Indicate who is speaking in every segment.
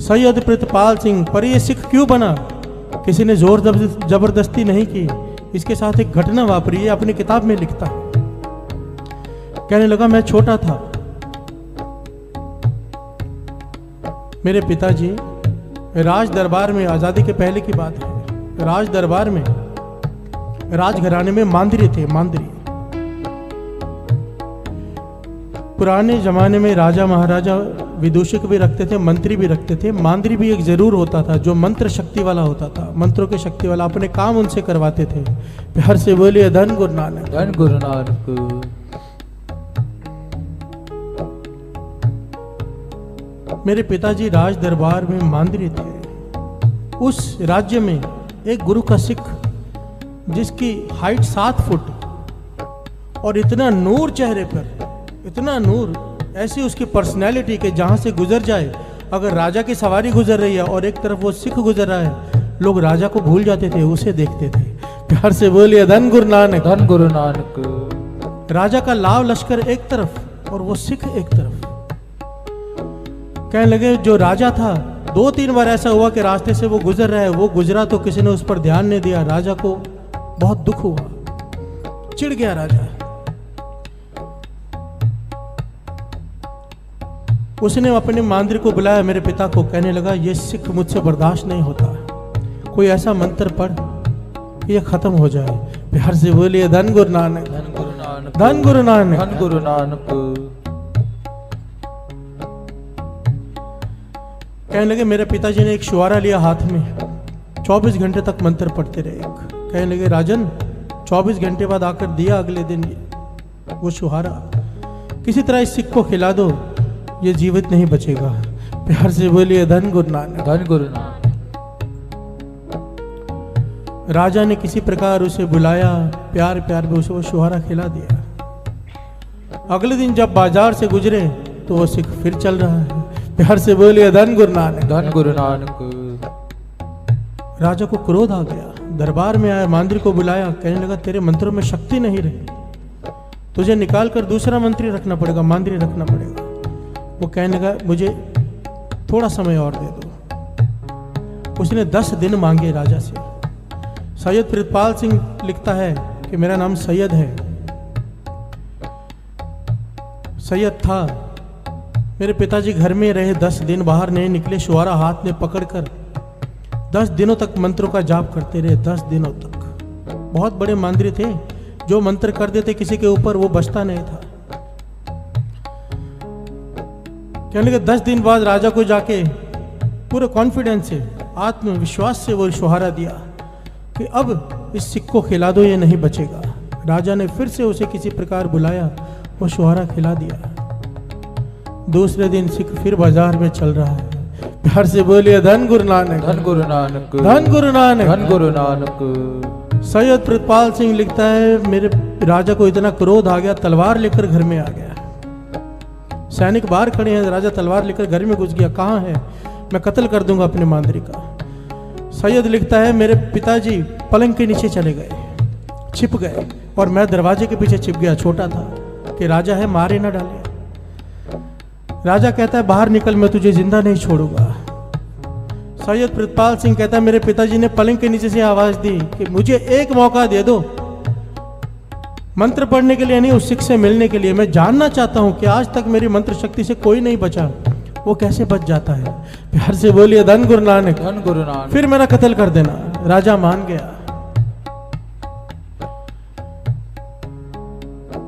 Speaker 1: सैयद प्रितपाल सिंह। पर ये सिख क्यों बना? किसी ने जोर जबरदस्ती नहीं की, इसके साथ एक घटना वापरी है, अपनी किताब में लिखता है। कहने लगा मैं छोटा था, मेरे पिताजी राज दरबार में, आजादी के पहले की बात है, राज दरबार में राजघराने में मांदरी थे। मांदरी पुराने जमाने में राजा महाराजा विदूषक भी रखते थे, मंत्री भी रखते थे। मांदरी भी एक जरूर होता था जो मंत्र शक्ति वाला होता था, मंत्रों की शक्ति वाला, अपने काम उनसे करवाते थे। प्यार से बोलिए धन गुरु नानक,
Speaker 2: धन गुरु नानक।
Speaker 1: मेरे पिताजी राज दरबार में मांदरी थे। उस राज्य में एक गुरु का सिख जिसकी हाइट 7 फुट और इतना नूर चेहरे पर, इतना नूर, ऐसी उसकी पर्सनैलिटी के जहां से गुजर जाए, अगर राजा की सवारी गुजर रही है और एक तरफ वो सिख गुजर रहा है, लोग राजा को भूल जाते थे, उसे देखते थे। प्यार से बोलिए धन गुरु नानक,
Speaker 2: धन गुरु नानक।
Speaker 1: राजा का लाव लश्कर एक तरफ और वो सिख एक तरफ। कहने लगे जो राजा था, 2-3 बार ऐसा हुआ कि रास्ते से वो गुजर रहा है, वो गुजरा तो किसी ने उस पर ध्यान नहीं दिया, राजा को बहुत दुख हुआ, चिढ़ गया राजा। उसने अपने मांदरी को बुलाया, मेरे पिता को, कहने लगा ये सिख मुझसे बर्दाश्त नहीं होता, कोई ऐसा मंत्र पढ़ कि ये खत्म हो जाए। प्यार से बोलिए धन गुरु नानक,
Speaker 2: धन गुरु नानक,
Speaker 1: धन गुरु नानक,
Speaker 2: धन गुरु नानक।
Speaker 1: कहने लगे मेरे पिताजी ने एक शुआरा लिया हाथ में, 24 घंटे तक मंत्र पढ़ते रहे। कहने लगे राजन, 24 घंटे बाद आकर दिया अगले दिन वो शुहारा, किसी तरह इस सिख को खिला दो, ये जीवित नहीं बचेगा। प्यार से बोलिए धन गुरु नानक,
Speaker 2: धन गुरु नानक।
Speaker 1: राजा ने किसी प्रकार उसे बुलाया, प्यार प्यार में उसे वो शुहारा खिला दिया। अगले दिन जब बाजार से गुजरे तो वो सिख फिर चल रहा है। प्यार से बोलिए धन गुरु नानक,
Speaker 2: धन गुरु नानक।
Speaker 1: राजा को क्रोध आ गया, दरबार में आया, मांदरी को बुलाया, कहने लगा तेरे मंत्रों में शक्ति नहीं रही, तुझे निकाल कर दूसरा मंत्री रखना पड़ेगा, मांदरी रखना पड़ेगा। वो कहने लगा मुझे थोड़ा समय और दे दो। उसने 10 दिन मांगे राजा से। सैयद प्रितपाल सिंह लिखता है कि मेरा नाम सैयद है, सैयद था। मेरे पिताजी घर में रहे, 10 दिन बाहर नहीं निकले, शुआरा हाथ में पकड़कर 10 दिनों तक मंत्रों का जाप करते रहे, 10 दिनों तक। बहुत बड़े मांदरी थे, जो मंत्र कर देते किसी के ऊपर वो बचता नहीं था। कहने लगे 10 दिन बाद राजा को जाके पूरे कॉन्फिडेंस से, आत्मविश्वास से वो शुहारा दिया कि अब इस सिख को खिला दो, ये नहीं बचेगा। राजा ने फिर से उसे किसी प्रकार बुलाया, वो शुहारा खिला दिया। दूसरे दिन सिख फिर बाजार में चल रहा है। प्यार से बोलिए धन गुरु नानक,
Speaker 2: धन गुरु नानक,
Speaker 1: धन गुरु नानक,
Speaker 2: धन गुरु नानक।
Speaker 1: सैयद प्रितपाल सिंह लिखता है मेरे राजा को इतना क्रोध आ गया, तलवार लेकर घर में आ गया। सैनिक बाहर खड़े हैं, राजा तलवार लेकर घर में घुस गया, कहाँ है, मैं कत्ल कर दूंगा अपने मांदरी का। सैयद लिखता है मेरे पिताजी पलंग के नीचे चले गए, छिप गए, और मैं दरवाजे के पीछे छिप गया, छोटा था कि राजा है मारे ना डाले। राजा कहता है बाहर निकल, मैं तुझे जिंदा नहीं छोड़ूंगा। सैयद प्रितपाल सिंह कहता है मेरे पिताजी ने पलंग के नीचे से आवाज दी कि मुझे एक मौका दे दो, मंत्र पढ़ने के लिए नहीं, उस सिख से मिलने के लिए। मैं जानना चाहता हूं कि आज तक मेरी मंत्र शक्ति से कोई नहीं बचा, वो कैसे बच जाता है। प्यार से बोलिए धन गुरु नानक,
Speaker 2: धन गुरु नानक।
Speaker 1: फिर मेरा कत्ल कर देना। राजा मान गया।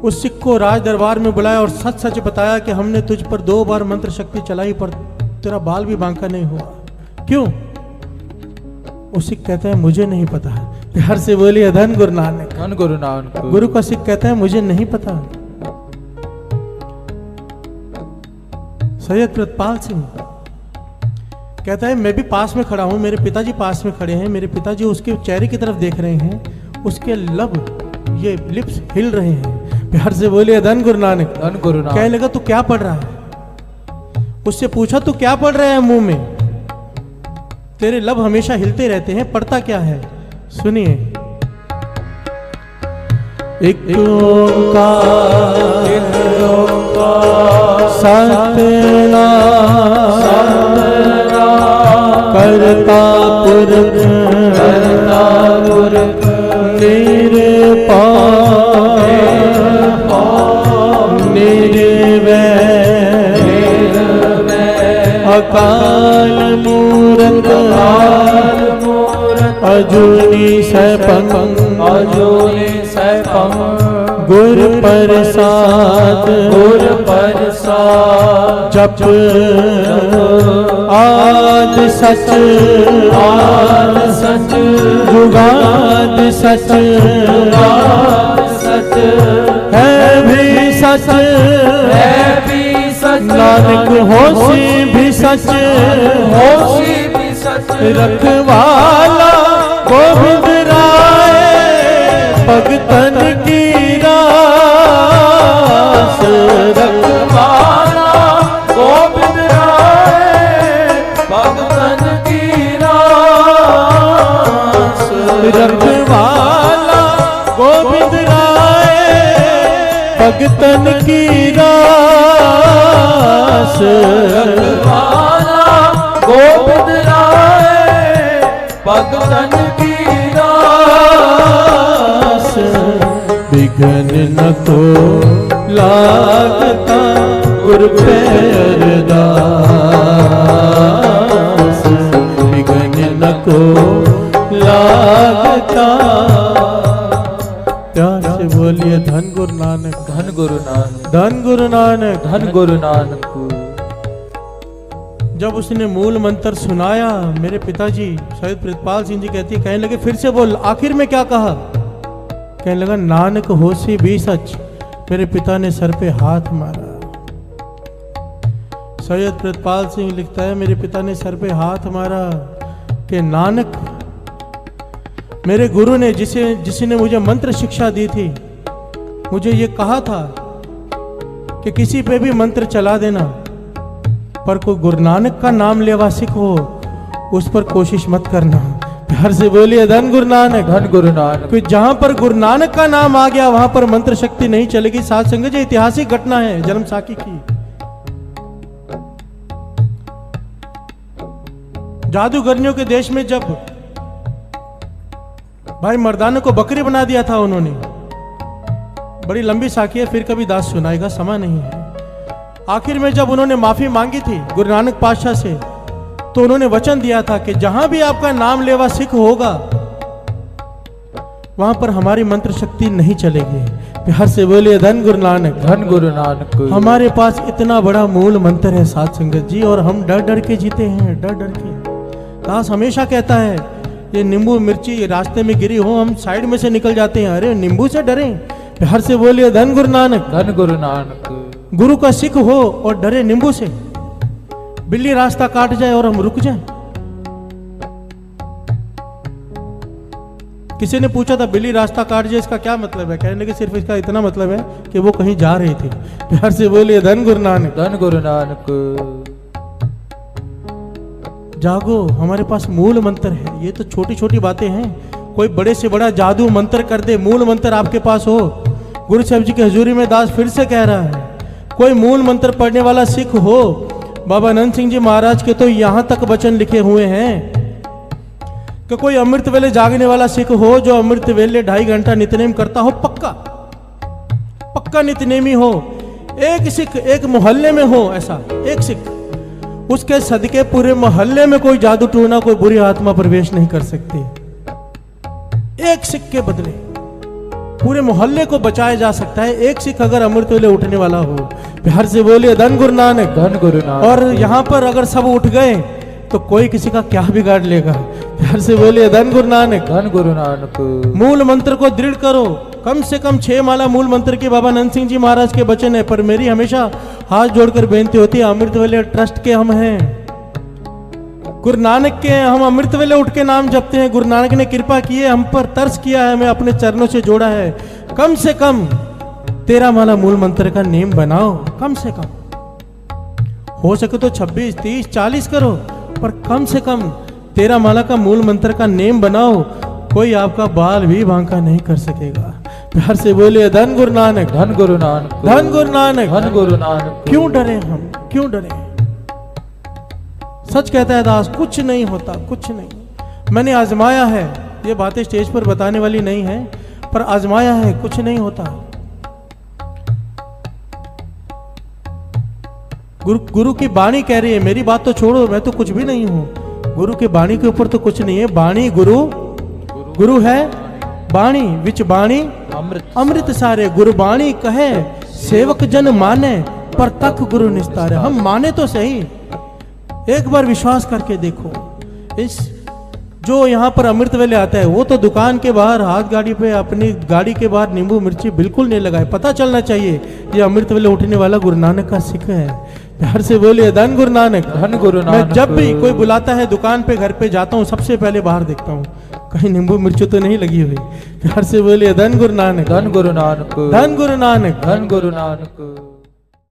Speaker 1: उस सिख को राज दरबार में बुलाया और सच सच बताया कि हमने तुझ पर 2 बार मंत्र शक्ति चलाई, पर तेरा बाल भी बांका नहीं हुआ, क्यों? वो सिख कहता है मुझे नहीं पता। प्यार से बोलिए धन गुरु नानक,
Speaker 2: धन गुरु नानक।
Speaker 1: गुरु का सिख कहता है मुझे नहीं पता। सैयद प्रितपाल सिंह कहता है मैं भी पास में खड़ा हूं, मेरे पिताजी पास में खड़े हैं, मेरे पिताजी उसके चेहरे की तरफ देख रहे हैं, उसके लब, ये लिप्स हिल रहे हैं। प्यार से बोलिए धन गुरु नानक,
Speaker 2: धन गुरु नानक।
Speaker 1: कहने लगा तू क्या पढ़ रहा है? उससे पूछा तू क्या पढ़ रहे हैं मुंह में, तेरे लब हमेशा हिलते रहते हैं, पढ़ता क्या है? सुनिए। एक ओंकार सतनाम अकाल मूरत अजूनी सैपम गुर प्रसाद जप आद सच जुगाद सच है भी सच नानक होशी भी सच रखवाला गोविंद राय भगतन की रास
Speaker 2: रखवाला गोविंद राय भगतन की रास
Speaker 1: रखवाला गोविंद राय भगतन की रास
Speaker 2: रखवाला गोविंद राय भगतन की रास
Speaker 1: विघ्न न को लागता गुर पैरदास विघ्न न को लागता। प्यार से बोलिए धन गुरु नानक
Speaker 2: धन गुरु नानक
Speaker 1: धन गुरु नानक
Speaker 2: धन गुरु नानक।
Speaker 1: जब उसने मूल मंत्र सुनाया मेरे पिताजी सैयद प्रितपाल सिंह जी कहने लगे फिर से बोल आखिर में क्या कहा। कहने लगा नानक होशी भी सच। मेरे पिता ने सर पे हाथ मारा। सैयद प्रितपाल सिंह लिखता है मेरे पिता ने सर पे हाथ मारा कि नानक मेरे गुरु ने जिसने मुझे मंत्र शिक्षा दी थी मुझे ये कहा था कि किसी पे भी मंत्र चला देना पर कोई गुरु नानक का नाम लेवा सिख हो उस पर कोशिश मत करना। प्यार से बोलिए धन गुरु नानक
Speaker 2: धन गुरु नानक।
Speaker 1: कि जहां पर गुरु नानक का नाम आ गया वहां पर मंत्र शक्ति नहीं चलेगी। साथ संगत जी ऐतिहासिक घटना है जन्म साखी की। जादूगरनियों के देश में जब भाई मर्दाना को बकरी बना दिया था उन्होंने, बड़ी लंबी साखी है फिर कभी दास सुनाएगा समय नहीं है। आखिर में जब उन्होंने माफी मांगी थी गुरु नानक पातशाह से तो उन्होंने वचन दिया था कि जहां भी आपका नाम लेवा सिख होगा वहां पर हमारी मंत्र शक्ति नहीं चलेगी। प्यार से बोलिए धन गुरु नानक
Speaker 2: धन गुरु नानक।
Speaker 1: हमारे पास इतना बड़ा मूल मंत्र है साथ संगत जी और हम डर डर के जीते हैं डर डर के। दास हमेशा कहता है ये नींबू मिर्ची रास्ते में गिरी हो हम साइड में से निकल जाते हैं, अरे नींबू से डरे। प्यार से बोलिए धन गुरु नानक
Speaker 2: धन गुरु नानक।
Speaker 1: गुरु का सिख हो और डरे नींबू से। बिल्ली रास्ता काट जाए और हम रुक जाएं। किसी ने पूछा था बिल्ली रास्ता काट जाए इसका क्या मतलब है। कहने के सिर्फ इसका इतना मतलब है कि वो कहीं जा रही थी। प्यार से बोलिए धन गुरु नानक
Speaker 2: धन गुरु नानक।
Speaker 1: जागो हमारे पास मूल मंत्र है। ये तो छोटी छोटी बातें हैं। कोई बड़े से बड़ा जादू मंत्र कर दे, मूल मंत्र आपके पास हो। गुरु साहब जी की हजूरी में दास फिर से कह रहा है कोई मूल मंत्र पढ़ने वाला सिख हो। बाबा अनंत सिंह जी महाराज के तो यहां तक वचन लिखे हुए हैं कि कोई अमृत वेले जागने वाला सिख हो जो अमृत वेले 2.5 घंटा नित्यनेम करता हो, पक्का नित्यनेमी हो। एक सिख एक मोहल्ले में हो, ऐसा एक सिख, उसके सदके पूरे मोहल्ले में कोई जादू टूना कोई बुरी आत्मा प्रवेश नहीं कर सकती। एक सिख के बदले पूरे मोहल्ले को बचाया जा सकता है। एक सिख अगर अमृत वेले उठने वाला हो। प्यार से बोलिए धन गुरु नानक
Speaker 2: धन गुरु नानक।
Speaker 1: और यहाँ पर अगर सब उठ गए तो कोई किसी का क्या बिगाड़ लेगा। प्यार से बोलिए धन गुरु नानक
Speaker 2: धन गुरु नानक।
Speaker 1: मूल मंत्र को दृढ़ करो। कम से कम 6 माला मूल मंत्र के बाबा अनंत सिंह जी महाराज के वचन है। पर मेरी हमेशा हाथ जोड़कर बेनती होती है अमृत वेले ट्रस्ट के हम हैं, गुरु नानक के हम अमृत वेले उठ के नाम जपते हैं। गुरु नानक ने कृपा की है, हम पर तरस किया है, हमें अपने चरणों से जोड़ा है। कम से कम 13 माला मूल मंत्र का नेम बनाओ। कम से कम हो सके तो 26, 30, 40 करो, पर कम से कम 13 माला का मूल मंत्र का नेम बनाओ। कोई आपका बाल भी बांका नहीं कर सकेगा। प्यार से बोलिए धन गुरु नानक
Speaker 2: धन गुरु नानक
Speaker 1: धन गुरु नानक
Speaker 2: धन गुरु नानक।
Speaker 1: क्यों डरे हम, क्यों डरे। सच कहता है दास कुछ नहीं होता, कुछ नहीं। मैंने आजमाया है, ये बातें स्टेज पर बताने वाली नहीं है, पर आजमाया है, कुछ नहीं होता। गुरु की बाणी कह रही है, मेरी बात तो छोड़ो, मैं तो कुछ भी नहीं हूं। गुरु की बाणी के ऊपर तो कुछ नहीं है। बाणी गुरु, गुरु है बाणी, विच बाणी
Speaker 2: अमृत
Speaker 1: अमृत सारे। गुरु बाणी कहे सेवक जन माने, पर तक गुरु निस्तारे। हम माने तो सही, एक बार विश्वास करके देखो। इस जो यहाँ पर अमृत वेले आता है, वो तो दुकान के बाहर हाथ गाड़ी पे अपनी गाड़ी के बाहर नींबू मिर्ची बिल्कुल नहीं लगाए। पता चलना चाहिए ये अमृत वेले उठने वाला गुरु नानक का सिख है। प्यार से बोलिए धन गुरु नानक।
Speaker 2: धन गुरु
Speaker 1: मैं
Speaker 2: नानक।
Speaker 1: जब भी कोई बुलाता है दुकान पे, घर पे जाता हूँ, सबसे पहले बाहर देखता हूँ कहीं नींबू मिर्ची तो नहीं लगी हुई। प्यार से बोलिए धन गुरु नानक।
Speaker 2: धन गुरु नानक।
Speaker 1: धन गुरु नानक।
Speaker 2: धन गुरु नानक।